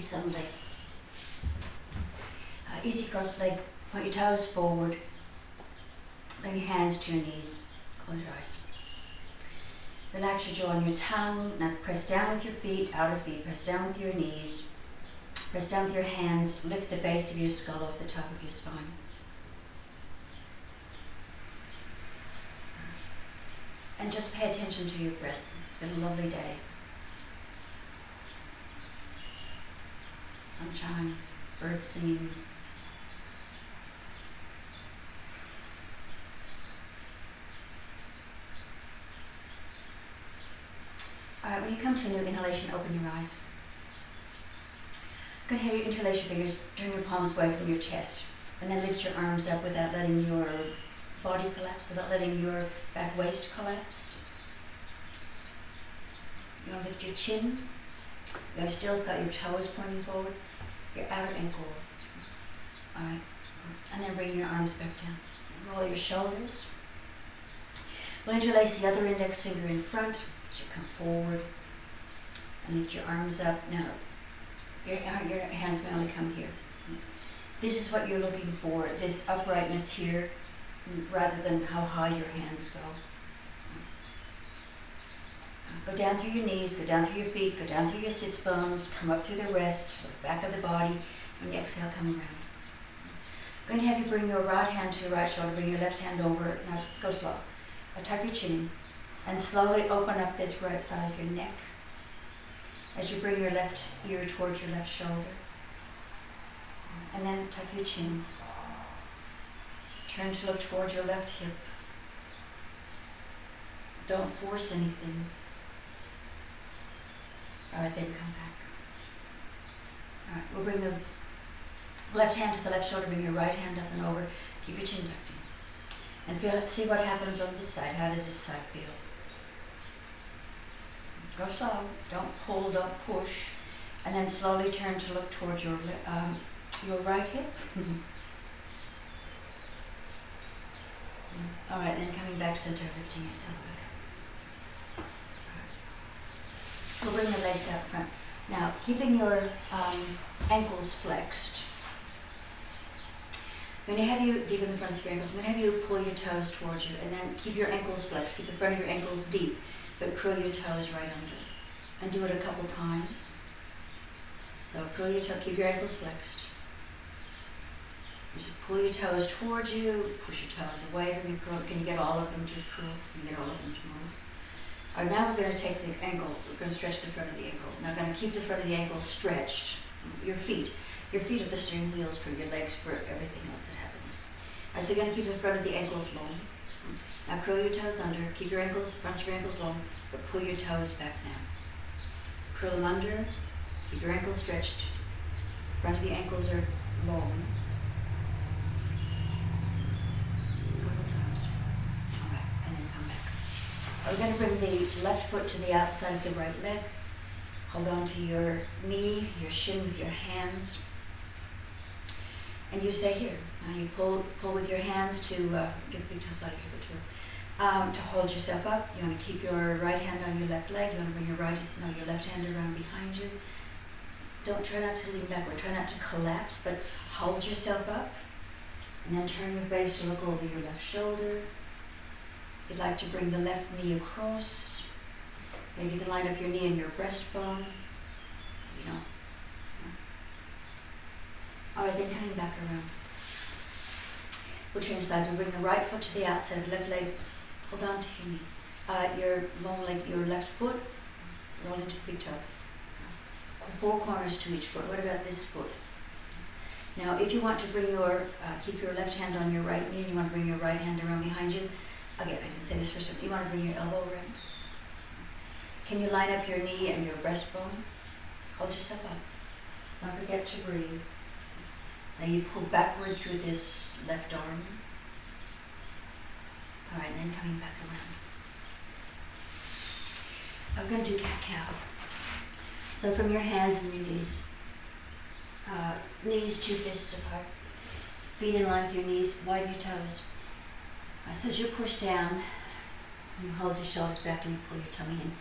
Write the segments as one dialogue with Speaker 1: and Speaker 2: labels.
Speaker 1: suddenly. Easy cross leg, point your toes forward, bring your hands to your knees, close your eyes. Relax your jaw and your tongue. Now press down with your feet, outer feet, press down with your knees, press down with your hands, lift the base of your skull off the top of your spine. And just pay attention to your breath. It's been a lovely day. Sunshine, birds singing. Alright, when you come to a new inhalation, open your eyes. You can have your interlace your fingers, turn your palms away from your chest, and then lift your arms up without letting your body collapse, without letting your back waist collapse. You want to lift your chin. You've still got your toes pointing forward, your outer ankles. Alright, and then bring your arms back down. Roll your shoulders. We'll interlace the other index finger in front. You come forward and lift your arms up. Now, your hands may only come here. This is what you're looking for, this uprightness here, rather than how high your hands go. Go down through your knees, go down through your feet, go down through your sits bones, come up through the wrist, back of the body. When you exhale, come around. I'm going to have you bring your right hand to your right shoulder, bring your left hand over. Now, go slow. Tuck your chin in. And slowly open up this right side of your neck as you bring your left ear towards your left shoulder. And then tuck your chin. Turn to look towards your left hip. Don't force anything. Alright, then come back. Alright, we'll bring the left hand to the left shoulder, bring your right hand up and over. Keep your chin tucked in. And see what happens on this side. How does this side feel? Go slow, don't pull, don't push, and then slowly turn to look towards your right hip. All right, and then coming back center, lifting yourself back up. We'll bring the legs out front. Now, keeping your ankles flexed. I'm going to have you deep in the fronts of your ankles. I'm going to have you pull your toes towards you, and then keep your ankles flexed. Keep the front of your ankles deep. But curl your toes right under. And do it a couple times. So curl your toes, keep your ankles flexed. Just pull your toes towards you, push your toes away from you, curl. Can you get all of them to curl? Can you get all of them to move? All right, now we're going to take the ankle, we're going to stretch the front of the ankle. Now we're going to keep the front of the ankle stretched. Your feet are the steering wheels for your legs, for everything else that happens. All right, so you're going to keep the front of the ankles long. Now curl your toes under, keep your ankles, fronts of your ankles long, but pull your toes back now. Curl them under, keep your ankles stretched, front of your ankles are long. A couple times. Alright, and then come back. We're going to bring the left foot to the outside of the right leg. Hold on to your knee, your shin with your hands. And you stay here. Now you pull with your hands to get the big toe side of your foot too. To hold yourself up, you want to keep your right hand on your left leg. You want to bring your left hand around behind you. Try not to lean backward. Try not to collapse, but hold yourself up. And then turn your face to look over your left shoulder. You'd like to bring the left knee across. Maybe you can line up your knee and your breastbone. Alright, then coming back around. We'll change sides. We'll bring the right foot to the outside of the left leg. Hold on to your knee. Your long leg, your left foot, roll into the big toe. 4 corners to each foot. What about this foot? Now, if you want to bring keep your left hand on your right knee and you want to bring your right hand around behind you, again, I didn't say this first time, you want to bring your elbow around. Can you line up your knee and your breastbone? Hold yourself up. Don't forget to breathe. Now you pull backward through this left arm. All right, then coming back around. I'm going to do cat-cow. So from your hands and your knees, knees 2 fists apart, feet in line with your knees, widen your toes. So as you push down, you hold your shoulders back and you pull your tummy in,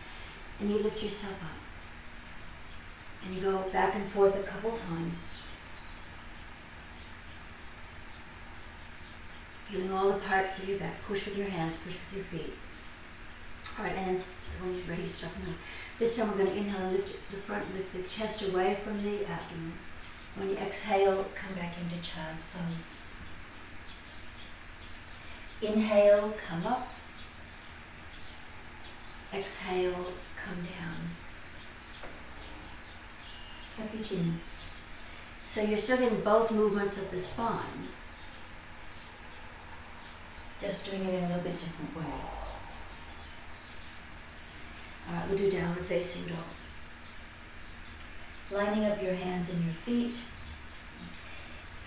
Speaker 1: and you lift yourself up. And you go back and forth a couple times. Feeling all the parts of your back. Push with your hands, push with your feet. All right, and then when you're ready, stop now. This time we're going to inhale and lift the front, lift the chest away from the abdomen. When you exhale, come back into child's pose. Inhale, come up. Exhale, come down. Tuck your chin. So you're still getting both movements of the spine, just doing it in a little bit different way. All right, we'll do downward facing dog. Lining up your hands and your feet.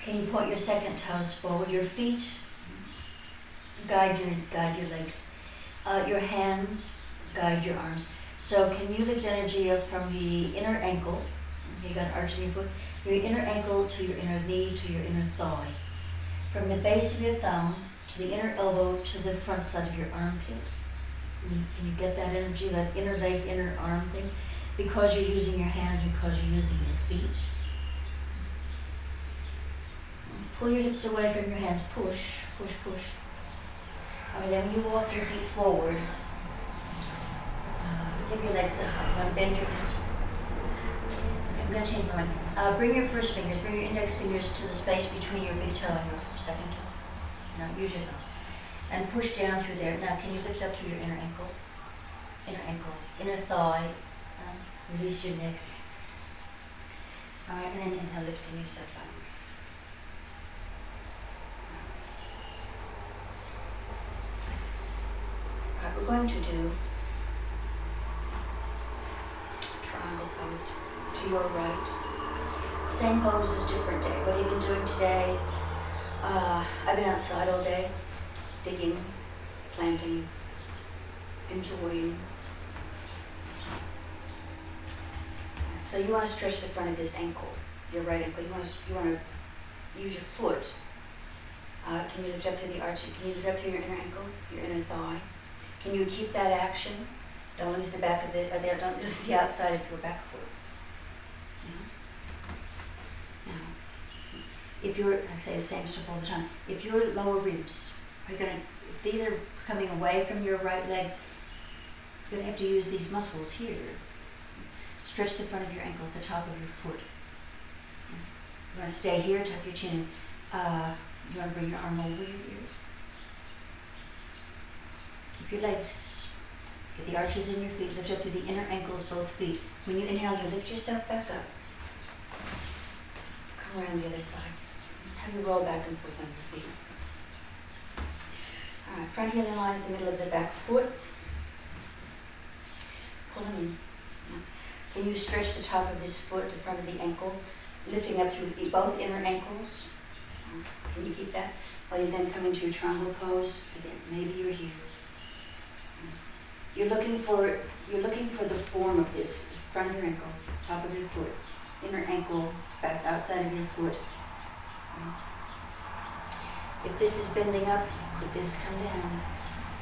Speaker 1: Can you point your second toes forward? Your feet guide your legs. Your hands guide your arms. So can you lift energy up from the inner ankle? You got an arch in your foot. Your inner ankle to your inner knee to your inner thigh. From the base of your thumb to the inner elbow to the front side of your armpit. Can you get that energy, that inner leg, inner arm thing? Because you're using your hands, because you're using your feet. Pull your hips away from your hands. Push, push, push. All right, then when you walk your feet forward, give your legs a hug. You want to bend your knees. Okay, I'm going to change my mind. Bring your first fingers, bring your index fingers to the space between your big toe and your second toe. Now use your thumbs. And push down through there. Now can you lift up through your inner ankle, inner thigh, release your neck. All right, and then inhale, lifting yourself up. All right, we're going to do triangle pose to your right. Same pose as different day. What have you been doing today? I've been outside all day, digging, planting, enjoying. So you want to stretch the front of this ankle, your right ankle. You want to use your foot. Can you lift up through the arch? Can you lift up through your inner ankle, your inner thigh? Can you keep that action? Don't lose the back of don't lose the outside of your back foot. Now, if I say the same stuff all the time. If your lower ribs are if these are coming away from your right leg, you're gonna have to use these muscles here. Stretch the front of your ankle, the top of your foot. You want to stay here, tuck your chin in. You want to bring your arm over your ear. Keep your legs. Get the arches in your feet. Lift up through the inner ankles, both feet. When you inhale, you lift yourself back up. Come around the other side. Have you roll back and forth on your feet. All right, front heel in line at the middle of the back foot. Pull them in. Can you stretch the top of this foot, the front of the ankle, lifting up through both inner ankles? Can you keep that? While you then come into your triangle pose, again, maybe you're here. You're looking for the form of this, front of your ankle, top of your foot, inner ankle, back outside of your foot. If this is bending up, could this come down?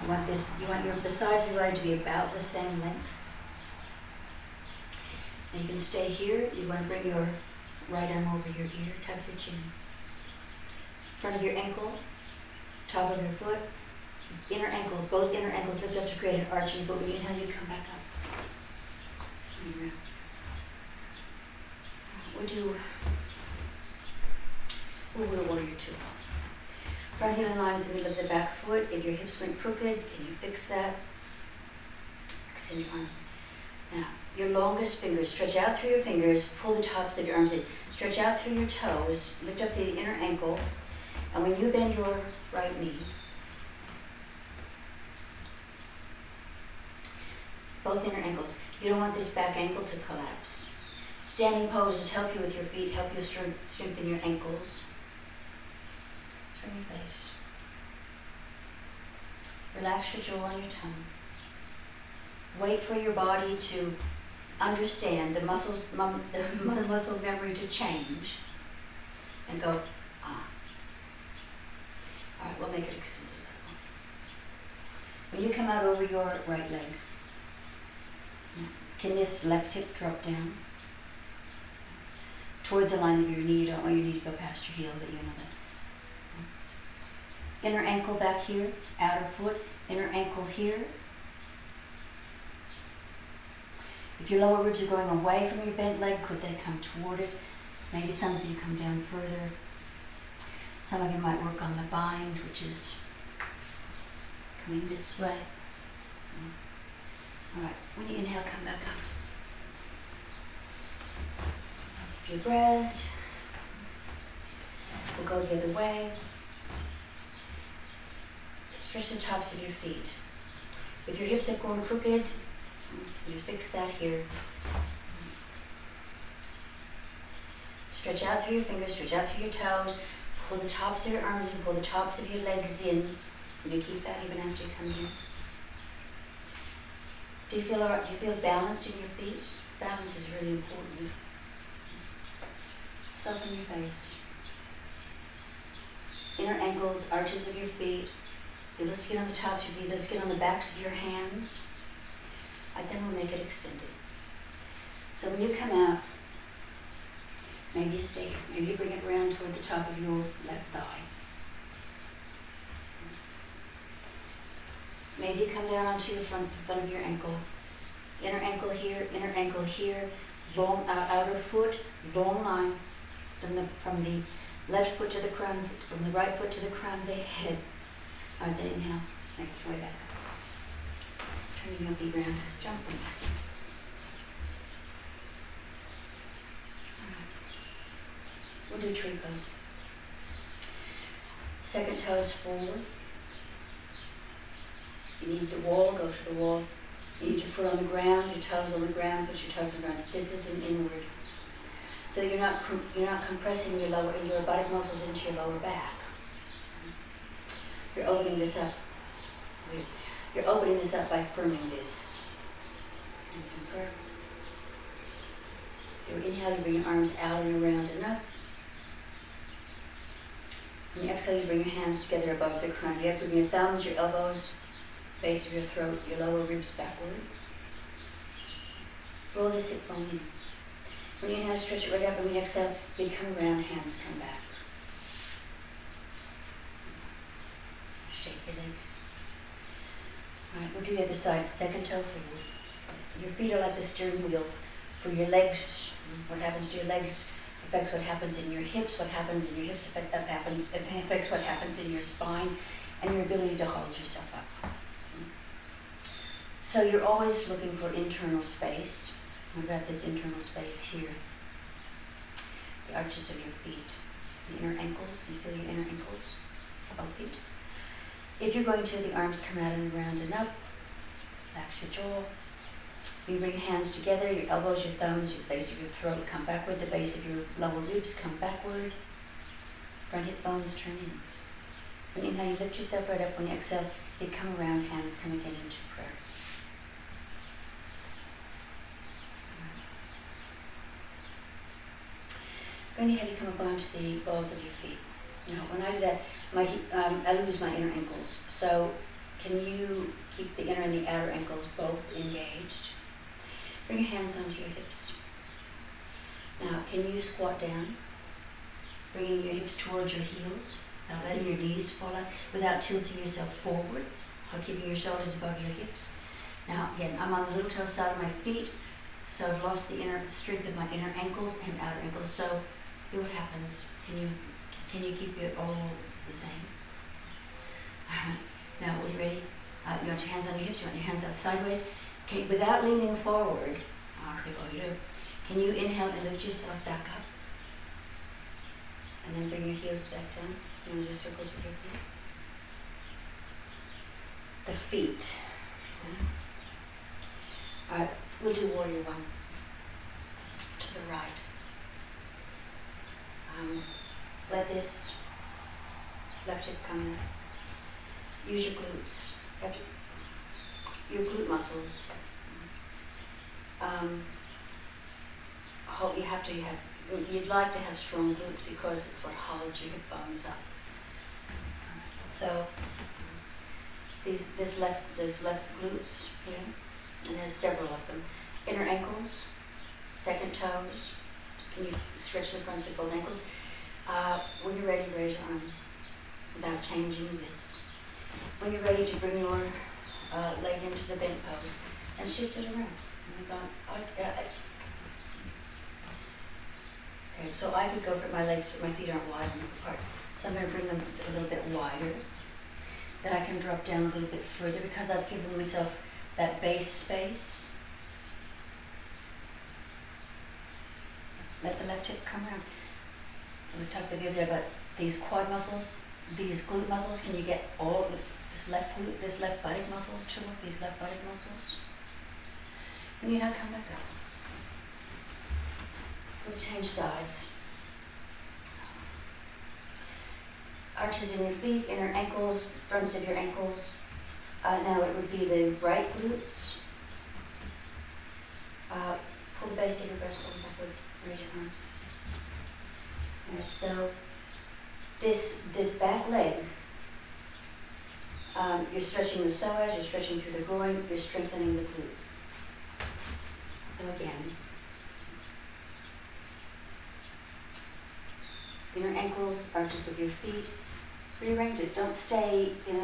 Speaker 1: You want the sides of your body to be about the same length. And you can stay here. You want to bring your right arm over your ear, tuck your chin. Front of your ankle, top of your foot, inner ankles, both inner ankles lift up to create an arching foot. When you inhale, you come back up. We'll do a warrior two. Front heel in line at the middle of the back foot. If your hips went crooked, can you fix that? Extend your arms. Now, your longest fingers, stretch out through your fingers, pull the tops of your arms in. Stretch out through your toes, lift up the inner ankle, and when you bend your right knee, both inner ankles, you don't want this back ankle to collapse. Standing poses help you with your feet, help you strengthen your ankles. Turn your face. Relax your jaw and your tongue. Wait for your body to understand the muscle memory to change and go, ah. All right, we'll make it extended. When you come out over your right leg, can this left hip drop down? toward the line of your knee. You don't want your knee to go past your heel, but you know that. Inner ankle back here, outer foot, inner ankle here. If your lower ribs are going away from your bent leg, could they come toward it? Maybe some of you come down further. Some of you might work on the bind, which is coming this way. All right, when you inhale, come back up. Up your breast. We'll go the other way. Stretch the tops of your feet. If your hips have gone crooked, you fix that here. Stretch out through your fingers, stretch out through your toes. Pull the tops of your arms in, pull the tops of your legs in. And you keep that even after you come here. Do you feel all right? Do you feel balanced in your feet? Balance is really important. Soften your face. Inner ankles, arches of your feet. Feel the skin on the tops of your feet, the skin on the backs of your hands. And then we'll make it extended. So when you come out, maybe you stay here. Maybe you bring it around toward the top of your left thigh. Maybe you come down onto your the front of your ankle. Inner ankle here, long outer foot, long line from the left foot to the crown, from the right foot to the crown of the head. All right, then inhale, make your way back up. Turning your feet around, jumping back. All right. We'll do tree pose. Second toes forward. You need the wall, go to the wall. You need your foot on the ground, your toes on the ground, push your toes on the ground. This is an inward. So you're not compressing your buttock muscles into your lower back. You're opening this up. You're opening this up by firming this. Hands in prayer. If you inhale, you bring your arms out and around and up. When you exhale, you bring your hands together above the crown. You have to bring your thumbs, your elbows, base of your throat, your lower ribs backward. Roll this hip bone in. When you inhale, stretch it right up, and when you exhale, you come around, hands come back. Shake your legs. All right, we'll do the other side. Second toe forward. Your feet are like the steering wheel for your legs. What happens to your legs affects what happens in your hips. What happens in your hips affects what happens in your spine and your ability to hold yourself up. So you're always looking for internal space. What about this internal space here? The arches of your feet, the inner ankles. Can you feel your inner ankles? Both feet. If you're going to, the arms come out and around and up. Relax your jaw. When you bring your hands together, your elbows, your thumbs, your base of your throat come backward. The base of your lower ribs come backward. Front hip bones turn in. When you inhale, you lift yourself right up. When you exhale, you come around, hands come again into prayer. I'm going to have you come up onto the balls of your feet. Now, when I do that, I lose my inner ankles. So, can you keep the inner and the outer ankles both engaged? Bring your hands onto your hips. Now, can you squat down, bringing your hips towards your heels, now letting your knees fall out without tilting yourself forward, or keeping your shoulders above your hips. Now, again, I'm on the little toe side of my feet, so I've lost the strength of my inner ankles and outer ankles. So, see what happens. Can you keep it all the same? All right. Now, are you ready? You want your hands on your hips. You want your hands out sideways. Without leaning forward, actually all you do, can you inhale and lift yourself back up? And then bring your heels back down. You want to do circles with your feet? The feet. Okay. All right. We'll do warrior one. To the right. Let this left hip come in. Use your glutes. Your glute muscles. You'd like to have strong glutes because it's what holds your hip bones up. So this left glutes here, and there's several of them. Inner ankles, second toes. Just Can you stretch the fronts of both ankles? When you're ready, raise your arms without changing this. When you're ready to bring your leg into the bent pose and shift it around. Okay, so I could go for my legs, my feet aren't wide enough apart. So I'm going to bring them a little bit wider. Then I can drop down a little bit further because I've given myself that base space. Let the left hip come around. We talked about the other day about these quad muscles, these glute muscles. Can you get all of this left glute, this left buttock muscles to work, these left buttock muscles? When you now come back up. We'll change sides. Arches in your feet, inner ankles, fronts of your ankles. Now it would be the right glutes. Pull the base of your breastbone backward, raise your arms. And so this back leg, you're stretching the psoas, you're stretching through the groin, you're strengthening the glutes. So again. Inner ankles, arches of your feet. Rearrange it. Don't stay when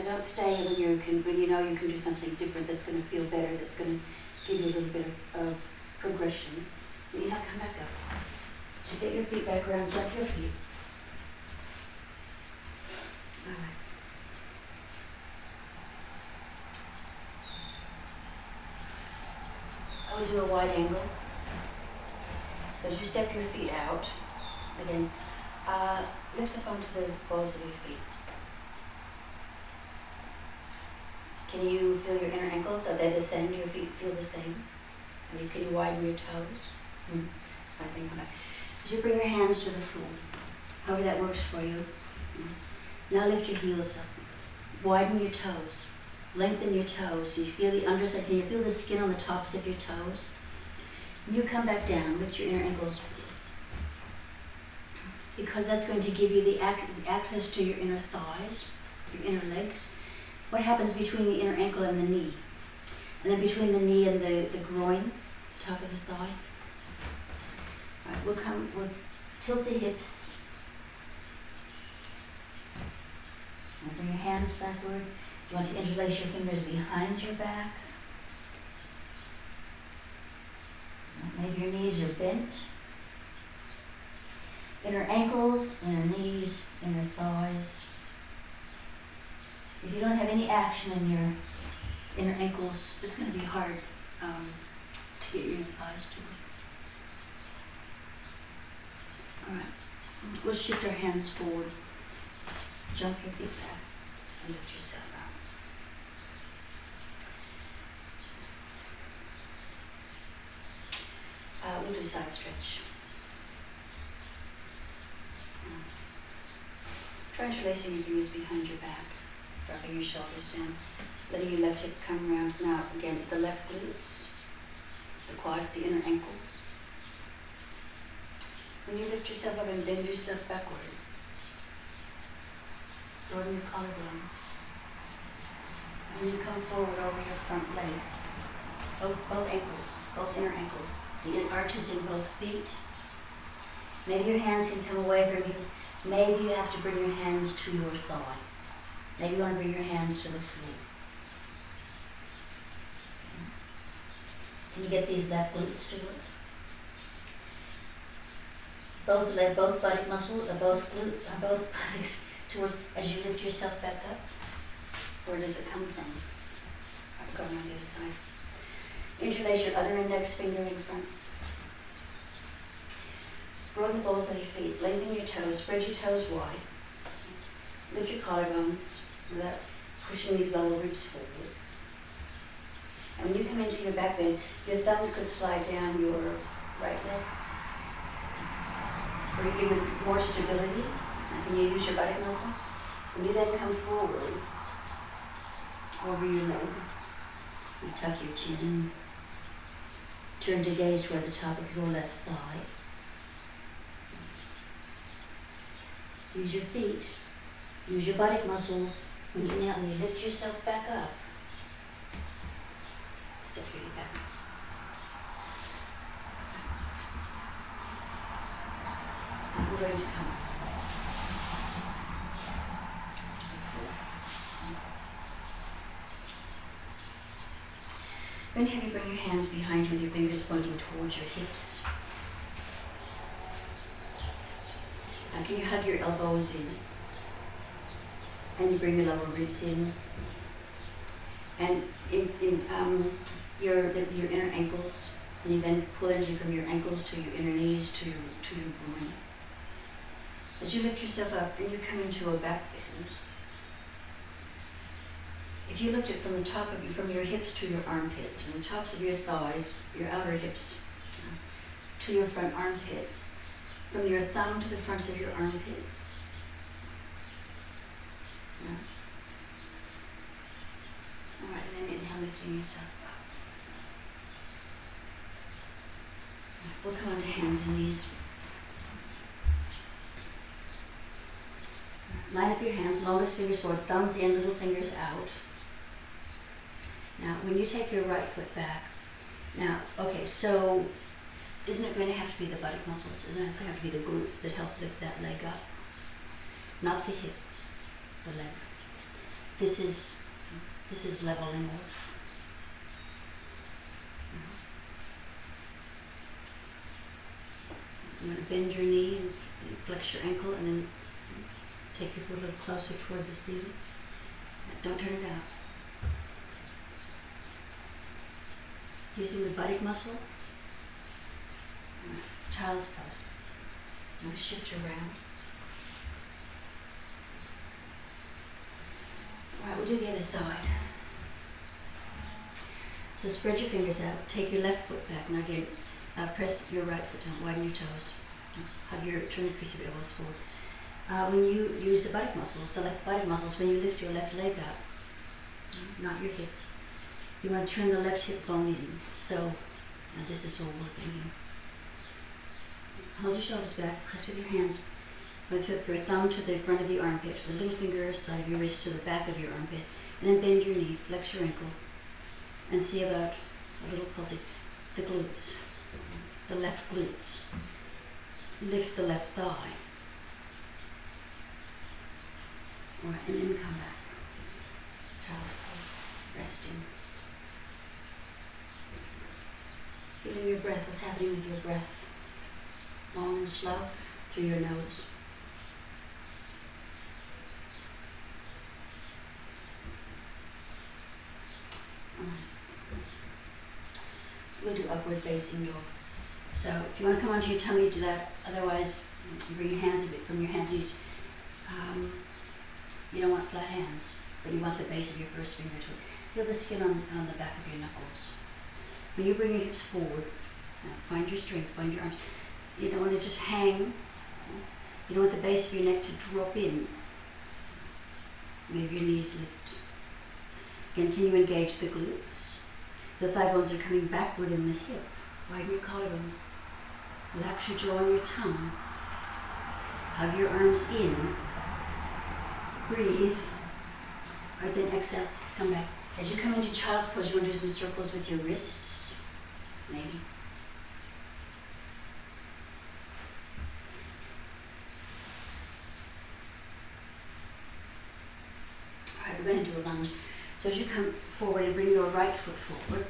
Speaker 1: you know you can do something different that's going to feel better, that's going to give you a little bit of progression. When you now come back up. So get your feet back around, jump your feet. All right. I would do a wide angle. So as you step your feet out, again, lift up onto the balls of your feet. Can you feel your inner ankles? Are they the same? Do your feet feel the same? Can you widen your toes? I think come back. As you bring your hands to the floor, however that works for you. Now lift your heels up. Widen your toes. Lengthen your toes. Can you feel the underside? Can you feel the skin on the tops of your toes? When you come back down, lift your inner ankles. Because that's going to give you the access to your inner thighs, your inner legs. What happens between the inner ankle and the knee? And then between the knee and the groin, the top of the thigh. All right, we'll tilt the hips. And bring your hands backward. You want to interlace your fingers behind your back. Maybe your knees are bent. Inner ankles, inner knees, inner thighs. If you don't have any action in your inner ankles, it's going to be hard to get your inner thighs to work. All right, we'll shift our hands forward. Jump your feet back and lift yourself out. We'll do side stretch. Try interlacing your fingers behind your back, dropping your shoulders down, letting your left hip come around. Now, again, the left glutes, the quads, the inner ankles. When you lift yourself up and bend yourself backward, broaden your collarbones. When you come forward over your front leg, both ankles, both inner ankles, the inner arches in both feet. Maybe your hands can come away from your hips. Maybe you have to bring your hands to your thigh. Maybe you want to bring your hands to the floor. Can you get these left glutes to work? Both buttock muscles, both buttocks to work as you lift yourself back up? Where does it come from? I'll go on the other side. Interlace your other index finger in front. Broaden the balls of your feet, lengthen your toes, spread your toes wide. Lift your collarbones without pushing these lower ribs forward. And when you come into your back bend, your thumbs could slide down your right leg. Or you give it more stability. And can you use your buttock muscles? When you then come forward over your leg, you tuck your chin in. Turn to gaze toward the top of your left thigh. Use your feet. Use your buttock muscles. When you now lift yourself back up, step your feet back. we're going to come to the floor. I'm going to have you bring your hands behind you with your fingers pointing towards your hips. Now can you hug your elbows in? And you bring your lower ribs in. And in your inner ankles. And you then pull energy from your ankles to your inner knees to your groin. As you lift yourself up and you come into a back bend, if you looked at from the top of you, from your hips to your armpits, from the tops of your thighs, your outer hips, to your front armpits, from your thumb to the fronts of your armpits. Yeah. All right, and then inhale, lifting yourself up. We'll come onto hands and knees. Line up your hands, longest fingers forward, thumbs in, little fingers out. Now, when you take your right foot back, now, okay, so isn't it going to have to be the buttock muscles? Isn't it going to have to be the glutes that help lift that leg up? Not the hip, the leg. This is leveling off. You want to bend your knee and flex your ankle and then take your foot a little closer toward the ceiling. Don't turn it out. Using the buttock muscle. Child's pose. Now shift around. Alright, we'll do the other side. So spread your fingers out. Take your left foot back. Now again, press your right foot down. Widen your toes. Turn the crease of your elbows forward. When you use the buttock muscles, the left buttock muscles, when you lift your left leg up, not your hip, you want to turn the left hip bone in. So now this is all working here. Hold your shoulders back, press with your hands, with your thumb to the front of the armpit, the little finger side of your wrist to the back of your armpit, and then bend your knee, flex your ankle, and see about a little pulsing, the glutes, the left glutes. Lift the left thigh. Alright, and then come back. Child's pose, resting. Feeling your breath, what's happening with your breath? Long and slow through your nose. We'll do upward facing dog. So if you want to come onto your tummy, do that. Otherwise, you bring your hands a bit from your hands. You don't want flat hands, but you want the base of your first finger to feel the skin on the back of your knuckles. When you bring your hips forward, find your strength, find your arms. You don't want to just hang. You don't want the base of your neck to drop in. Maybe your knees lift. Again, can you engage the glutes? The thigh bones are coming backward in the hip. Widen your collarbones. Relax your jaw and your tongue. Hug your arms in. Breathe. Alright, then exhale. Come back. As you come into child's pose, you want to do some circles with your wrists. Maybe. Alright, we're going to do a lunge. So as you come forward and bring your right foot forward,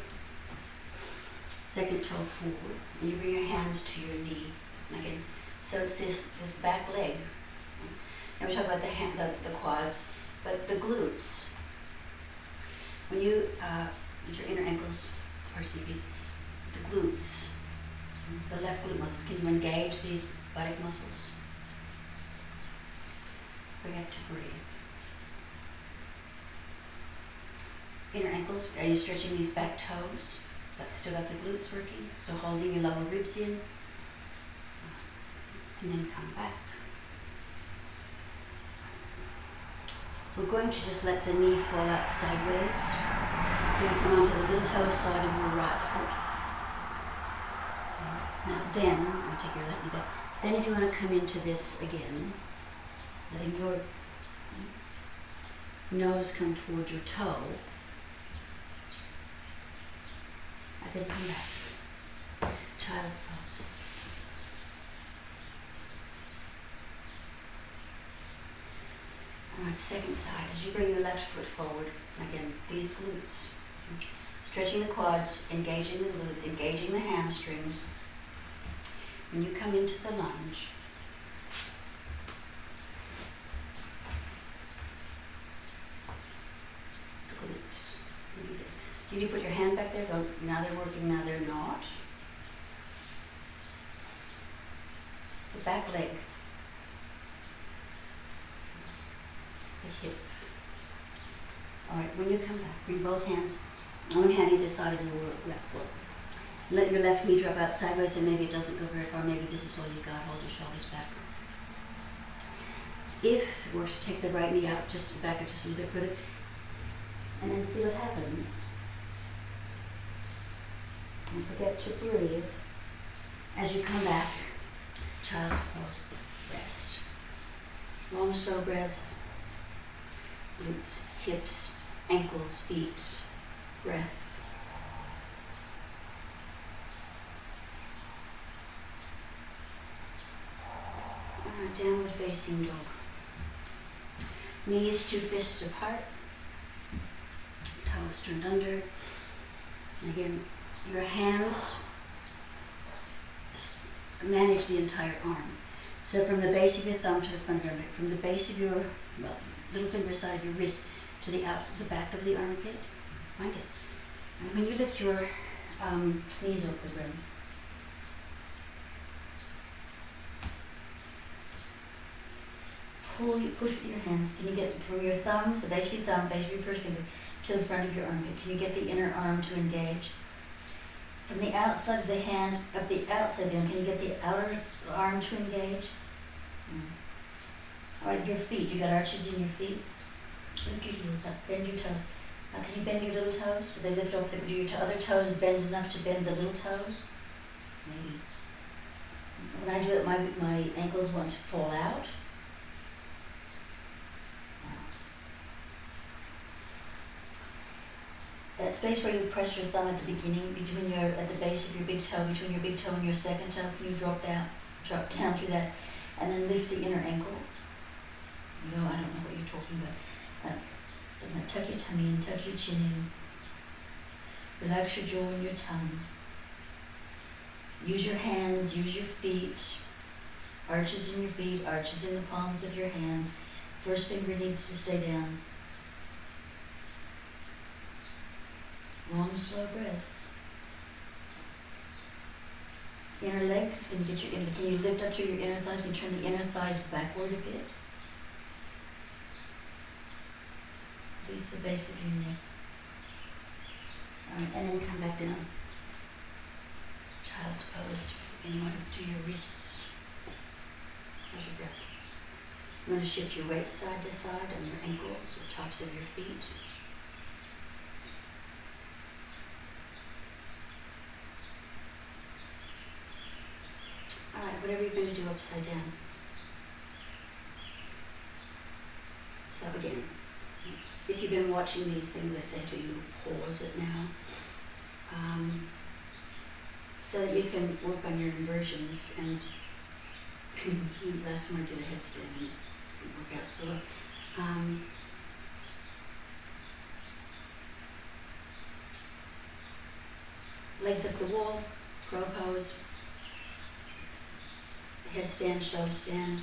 Speaker 1: second toe forward, and you bring your hands to your knee. Again, so it's this back leg. And we talk about the quads, but the glutes. When you use your inner ankles, RCB, the glutes, the left glute muscles, can you engage these buttock muscles? Forget to breathe. Inner ankles, are you stretching these back toes? Still got the glutes working, so holding your lower ribs in, and then come back. We're going to just let the knee fall out sideways. So you come onto the little toe side of your right foot. Now then, I'll take your left knee back. Then if you want to come into this again, letting your nose come towards your toe, and then come back. Child's pose. Alright, second side. As you bring your left foot forward, again, these glutes. Stretching the quads, engaging the glutes, engaging the hamstrings. When you come into the lunge, the glutes. Did you put your hand back there? Go, now they're working, now they're not. The back leg. The hip. Alright, when you come back, bring both hands, one hand either side of your left foot. Let your left knee drop out sideways, and maybe it doesn't go very far. Maybe this is all you got. Hold your shoulders back. If it works, take the right knee out, just back it just a little bit further, and then see what happens. Don't forget to breathe. As you come back, child's pose, rest. Long, slow breaths. Glutes, hips, ankles, feet, breath. Downward facing dog. Knees, 2 fists apart. Toes turned under. And again, your hands manage the entire arm. So from the base of your thumb to the front of your neck, from the base of your little finger side of your wrist to the back of the armpit. Find it. And when you lift your knees off the ground, push with your hands. Can you get from your thumbs, the base of your thumb, base of your first finger, to the front of your armpit? Can you get the inner arm to engage? From the outside of the hand, of the outside of the arm, can you get the outer arm to engage? Alright, your feet. You got arches in your feet. Lift your heels up. Bend your toes. Now, can you bend your little toes? Do they lift off? Do your other toes bend enough to bend the little toes? Maybe. When I do it, my ankles want to fall out. That space where you press your thumb at the beginning, at the base of your big toe, between your big toe and your second toe, can you drop down through that, and then lift the inner ankle? No, I don't know what you're talking about. Doesn't matter. Tuck your tummy in, tuck your chin in. Relax your jaw and your tongue. Use your hands, use your feet. Arches in your feet, arches in the palms of your hands. First finger needs to stay down. Long, slow breaths. Inner legs, can you lift up through your inner thighs? Can you turn the inner thighs backward a bit? Release the base of your neck. Alright, and then come back down. Child's pose. And you want to do your wrists. How's your breath? You want to shift your weight side to side on your ankles, the tops of your feet. Alright, whatever you're going to do upside down. So again, if you've been watching these things I say to you, pause it now. So that you can work on your inversions. And last time I did a headstand and didn't work out so well. Legs up the wall, crow pose. Headstand, shoulder stand.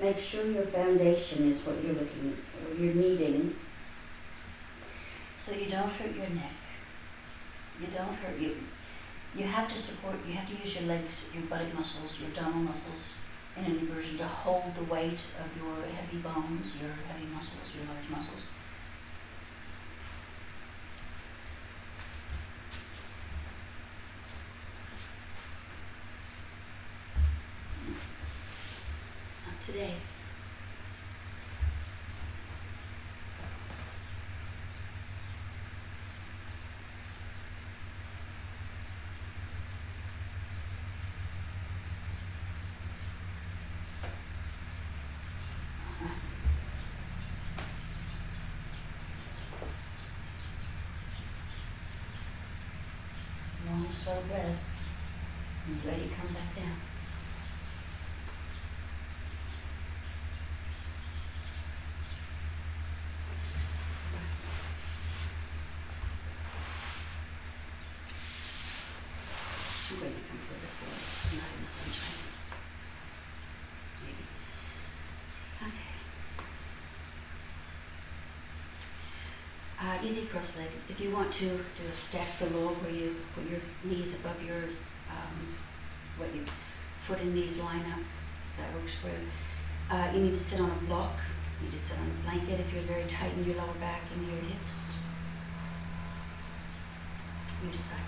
Speaker 1: Make sure your foundation is what you're you're needing, so you don't hurt your neck. You don't hurt you. You have to use your legs, your buttock muscles, your abdominal muscles in an inversion to hold the weight of your heavy bones, your heavy muscles, your large muscles. Today. long, slow breaths. And ready, come back down. I'm going to come further forward, so I'm not in the sunshine. Maybe. Okay. Easy cross leg. If you want to do a stack below where you put your knees above your, what your foot and knees line up, if that works for you. You need to sit on a block. You need to sit on a blanket if you're very tight in your lower back and your hips. You decide.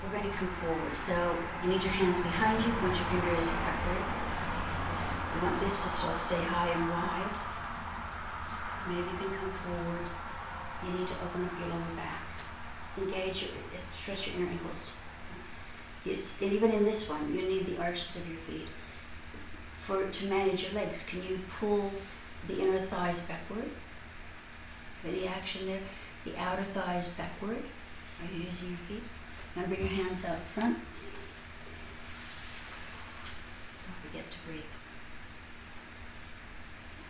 Speaker 1: We're going to come forward. So you need your hands behind you, point your fingers backward. You want this to still stay high and wide. Maybe you can come forward. You need to open up your lower back. Engage, stretch your inner ankles. And even in this one, you need the arches of your feet. To manage your legs, can you pull the inner thighs backward? Any action there? The outer thighs backward. Are you using your feet? Now bring your hands out front. Don't forget to breathe.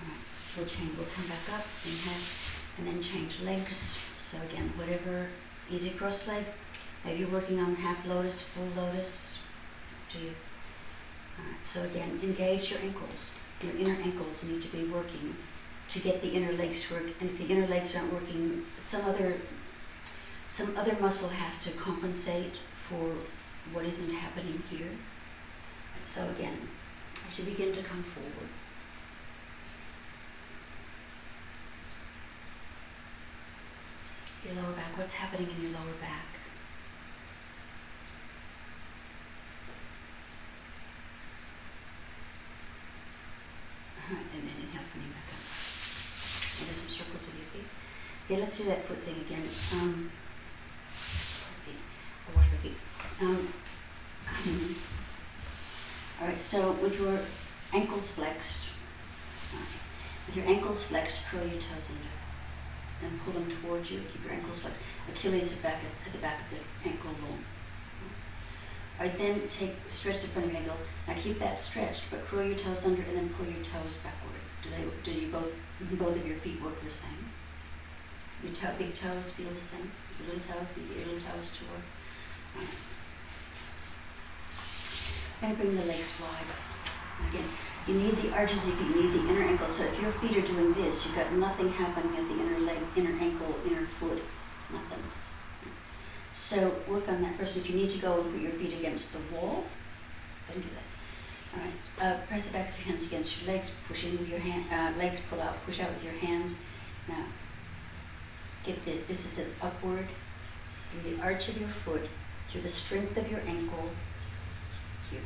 Speaker 1: Alright, we'll come back up, inhale, and then change legs. So again, whatever, easy cross leg. Maybe you're working on half lotus, full lotus, up to you. Alright, so again, engage your ankles. Your inner ankles need to be working to get the inner legs to work. And if the inner legs aren't working, some other muscle has to compensate for what isn't happening here. And so again, as you begin to come forward, your lower back, what's happening in your lower back? And then inhale, coming back up. And do some circles with your feet. Okay, let's do that foot thing again. I'll wash my feet. All right, so with your ankles flexed, curl your toes under. Then pull them towards you. Keep your ankles flexed. Achilles at the back of the ankle bone. All right, then stretch the front of your ankle. Now keep that stretched, but curl your toes under and then pull your toes backward. Do you both of your feet work the same? Your big toes feel the same? Your little toes, can you get your little toes to work? All right. Then bring the legs wide. Again, you need the arches of your feet, you need the inner ankle. So if your feet are doing this, you've got nothing happening at the inner leg, inner ankle, inner foot, nothing. So work on that first. If you need to go and put your feet against the wall, then do that. All right, press the backs of your hands against your legs, push in with your legs, pull out, push out with your hands. Now, get this. This is an upward through the arch of your foot, through the strength of your ankle, here.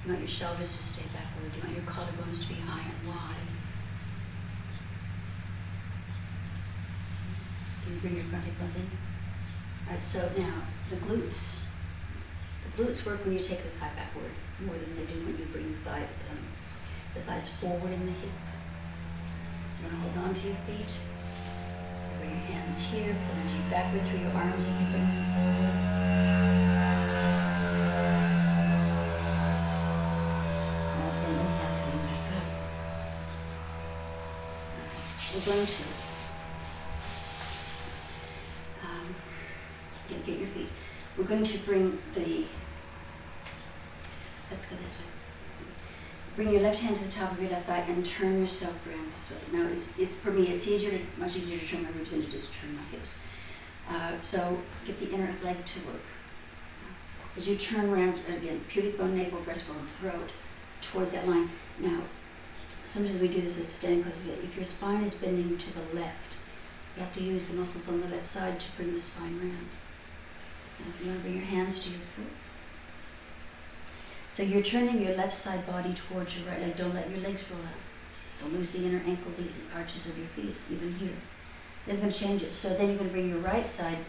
Speaker 1: You want your shoulders to stay backward. You want your collarbones to be high and wide. Can you bring your front hip bones in? All right, so now the glutes. The glutes work when you take the thigh backward more than they do when you bring the thighs forward in the hip. You want to hold on to your feet. Bring your hands here, pull energy backward through your arms and you bring them forward. And then inhale, coming back up. We're going to get your feet. We're going to bring let's go this way. Bring your left hand to the top of your left thigh and turn yourself around this way. Now, it's for me, it's much easier to turn my ribs than to just turn my hips. So get the inner leg to work. As you turn around, again, pubic bone, navel, breastbone, throat, toward that line. Now, sometimes we do this as a standing pose. If your spine is bending to the left, you have to use the muscles on the left side to bring the spine around. And if you want to bring your hands to your foot. So you're turning your left side body towards your right leg. Don't let your legs roll out. Don't lose the inner ankle, the arches of your feet, even here. Then we're going to change it. So then you're going to bring your right side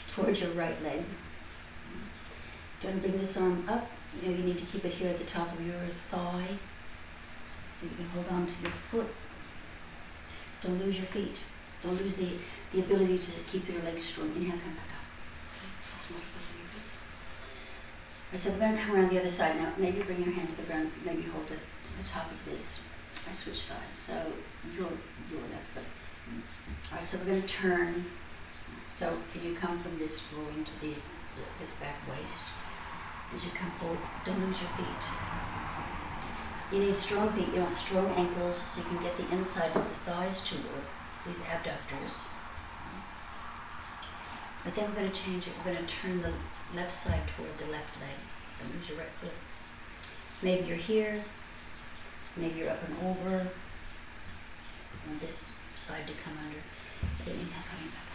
Speaker 1: towards your right leg. Do you want to bring this arm up? You need to keep it here at the top of your thigh. You can hold on to your foot. Don't lose your feet. Don't lose the the ability to keep your legs strong. Inhale, come back up. Right, so we're going to come around the other side now. Maybe bring your hand to the ground, maybe hold it to the top of this. I switch sides, so your left leg. All right, so we're going to turn. So can you come from this groin to this back waist? As you come forward, don't lose your feet. You need strong feet, you want strong ankles so you can get the inside of the thighs to work, these abductors. But then we're going to change it. We're going to turn the left side toward the left leg. Don't lose your right foot. Maybe you're here, maybe you're up and over. You want this side to come under. Then inhale, coming back up.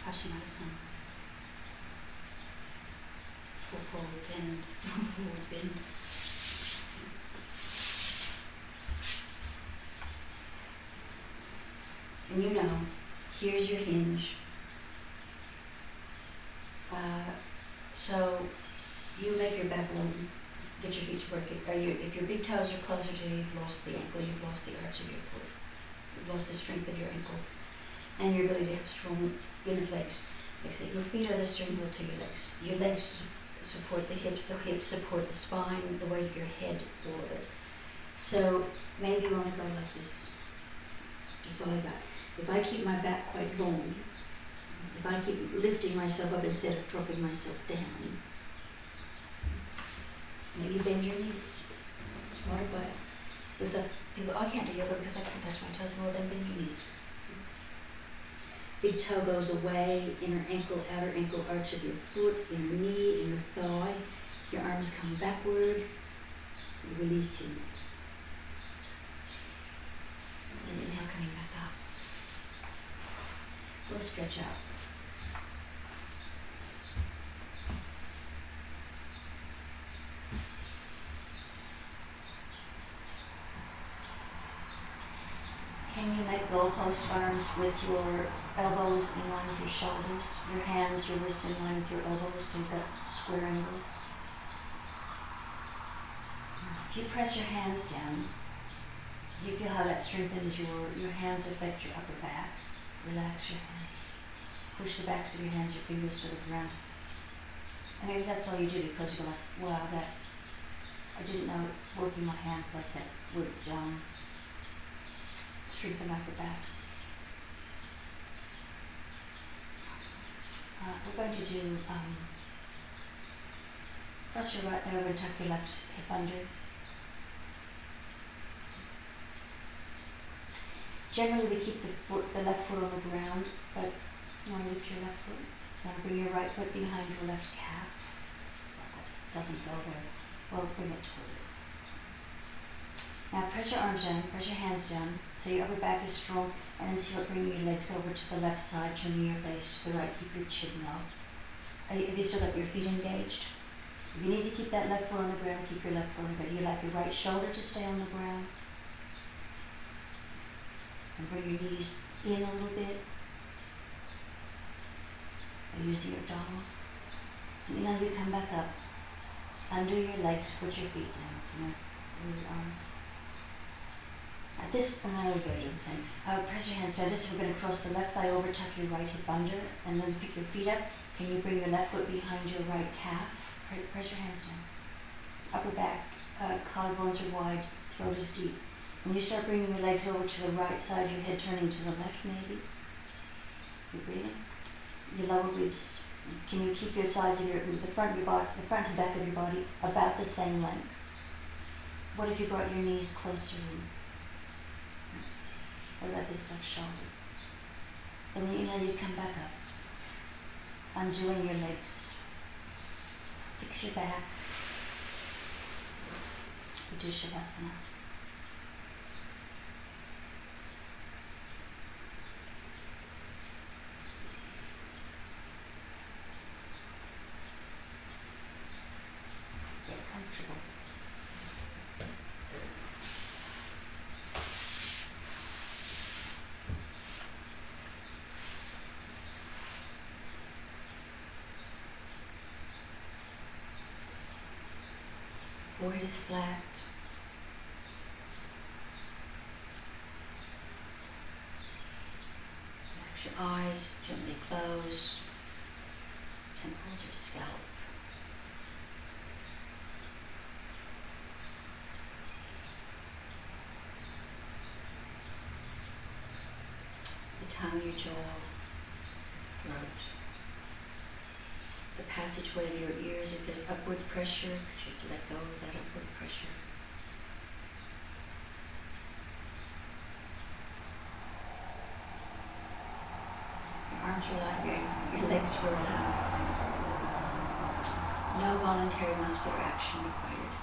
Speaker 1: Paschimottanasana. Full forward bend, full forward bend. And you know, here's your hinge. So you make your back low, get your feet to work. If your big toes are closer to you, you've lost the ankle, you've lost the arch of your foot. You've lost the strength of your ankle. And your ability to have strong inner legs. Like I say, your feet are the steering wheel to your legs. Your legs support the hips support the spine, the weight of your head, all of it. So maybe you want to go like this. That's all I got. If I keep my back quite long, if I keep lifting myself up instead of dropping myself down, maybe bend your knees. What if people, I can't do yoga because I can't touch my toes. Well, then bend your knees. Big toe goes away, inner ankle, outer ankle, arch of your foot, inner knee, inner thigh. Your arms come backward. Release your neck. And inhale, coming back up. We'll stretch out. Can you make goalpost arms with your elbows in line with your shoulders, your hands, your wrists in line with your elbows, so you've got square angles? If you press your hands down, you feel how that strengthens your hands affect your upper back. Relax your hands. Push the backs of your hands, your fingers to the ground. And maybe that's all you do because you're like, wow, I didn't know working my hands like that would strengthen my upper back. We're going to do, cross your right leg over and tuck your left hip under. Generally we keep the left foot on the ground, but you want to lift your left foot. You want to bring your right foot behind your left calf. Doesn't go there. Well, bring it toward you. Now press your arms down, press your hands down, so your upper back is strong, and then see what bringing your legs over to the left side, turning your face to the right, keep your chin low. Have you still got your feet engaged? If you need to keep that left foot on the ground, keep your left foot on the ground. You like your right shoulder to stay on the ground. And bring your knees in a little bit. By using your abdominals. And now you come back up. Undo your legs, put your feet down. Move your arms. At this, and I will go do the same. Press your hands down. This we're going to cross the left thigh over, tuck your right hip under, and then pick your feet up. Can you bring your left foot behind your right calf? Press your hands down. Upper back, collarbones are wide, throat is deep. When you start bringing your legs over to the right side, your head turning to the left maybe. You're breathing. Your lower ribs. Can you keep your sides of the front of your body, the front and back of your body about the same length? What if you brought your knees closer in? What about this left shoulder? Then when you know you'd come back up. Undoing your legs. Fix your back. We do Shavasana. Get comfortable. forehead is flat. Relax your eyes, gently closed. Temples or scalp. Your tongue, your jaw, your throat. The passageway of your ears, if there's upward pressure, could you let go of that upward pressure? Your arms roll out, your legs roll out. No voluntary muscular action required.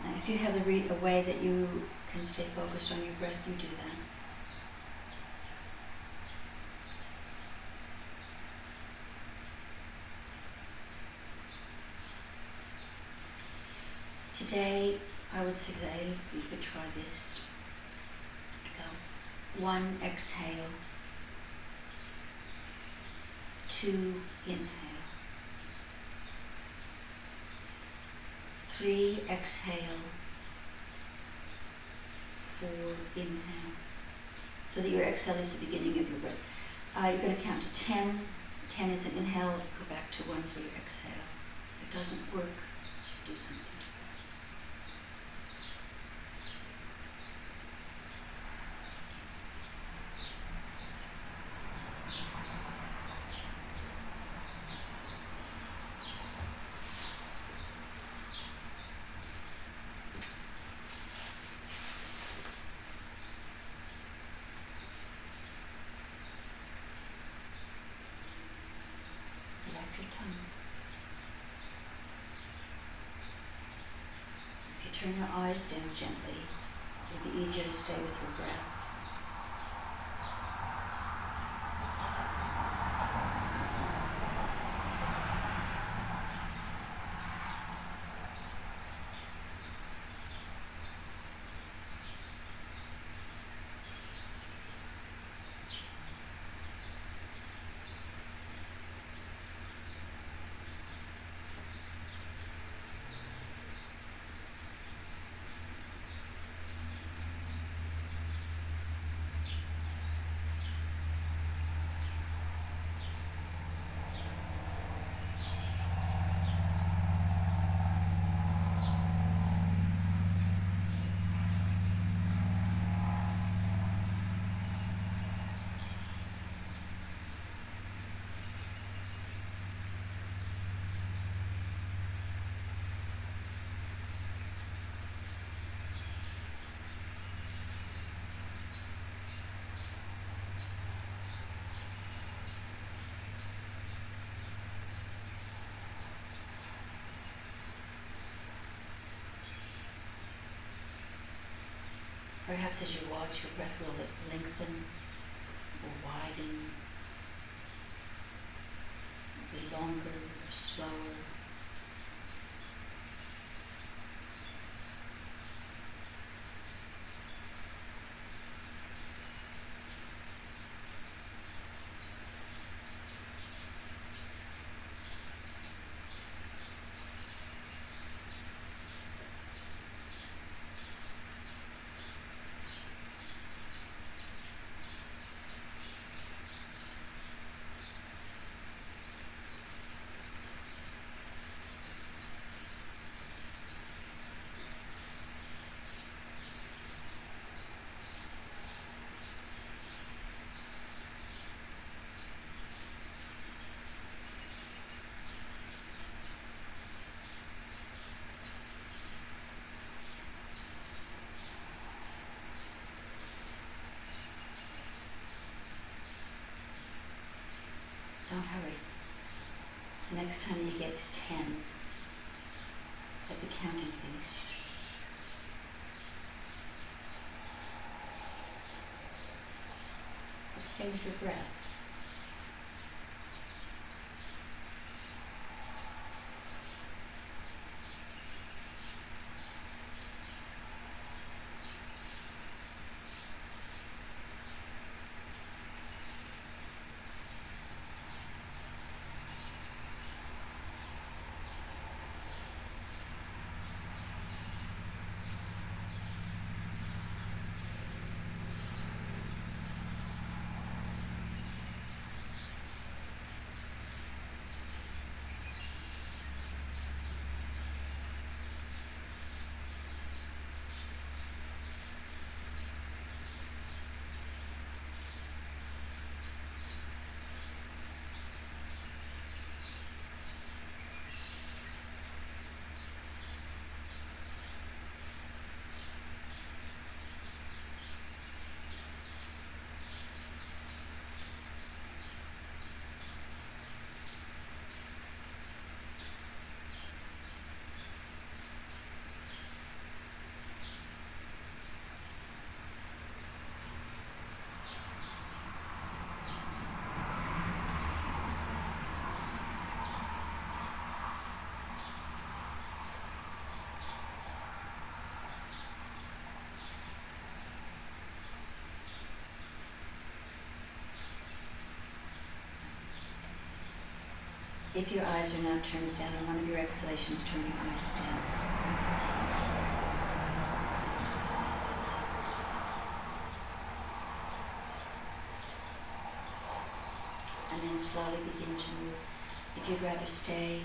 Speaker 1: Now, if you have a way that you can stay focused on your breath, you do that. Today, I would say you could try this. Go. 1, exhale. 2, inhale. 3, exhale. 4, inhale. So that your exhale is the beginning of your breath. You're going to count to 10. 10 is an inhale. Go back to 1 for your exhale. If it doesn't work, do something. Your tongue. If you turn your eyes down gently, it'll be easier to stay with your breath. Perhaps as you watch, your breath will lengthen or widen, be longer or slower. Don't hurry. The next time you get to 10, let the counting finish. But stay with your breath. If your eyes are now turned down, on one of your exhalations, turn your eyes down. And then slowly begin to move. If you'd rather stay